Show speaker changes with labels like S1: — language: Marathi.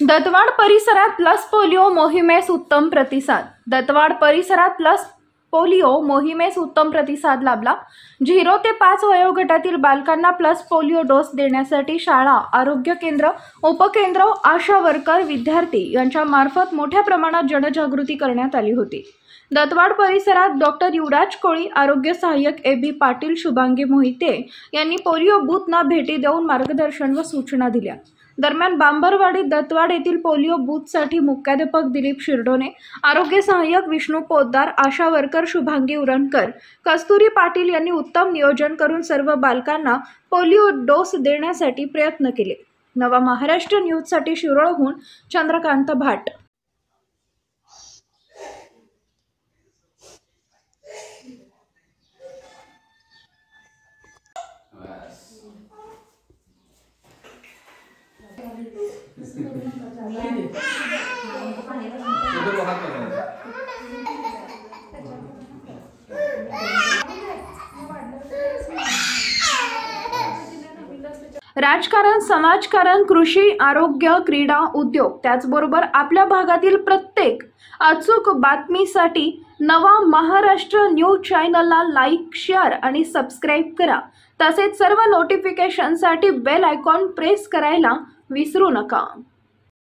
S1: दत्तवाड परिसरात प्लस पोलिओ मोहिमेस उत्तम प्रतिसाद। दत्तवाड परिसरात प्लस पोलिओ मोहिमेस उत्तम प्रतिसाद लाभला। 0 ते 5 वयोगटातील बालकांना प्लस पोलिओ डोस देण्यासाठी शाळा, आरोग्य केंद्र, उपकेंद्र, आशा वर्कर, विद्यार्थी यांच्या मार्फत मोठ्या प्रमाणात जनजागृती करण्यात आली होती। दत्तवाड परिसरात डॉक्टर युवराज कोळी, आरोग्य सहाय्यक AB पाटील, शुभांगी मोहिते यांनी पोलिओ बूथना भेटी देऊन मार्गदर्शन व सूचना दिल्या। दरम्यान बांबरवाडी दत्तवाड येथील पोलिओ बूथसाठी मुख्याध्यापक दिलीप शिरडोने, आरोग्य सहाय्यक विष्णू पोद्दार, आशा वर्कर शुभांगी उरणकर, कस्तुरी पाटील यांनी उत्तम नियोजन करून सर्व बालकांना पोलिओ डोस देण्यासाठी प्रयत्न केले। नवा महाराष्ट्र न्यूजसाठी शिरोळहून चंद्रकांत भाट। राजकारण, समाजकारण, कृषी, आरोग्य, क्रीडा, उद्योग त्याचबरोबर आपल्या भागातील प्रत्येक अचूक बातमीसाठी नवा महाराष्ट्र न्यूज चॅनलला लाईक, शेअर आणि सबस्क्राईब करा। तसेच सर्व नोटिफिकेशनसाठी बेल आयकॉन प्रेस करायला विसरू नका।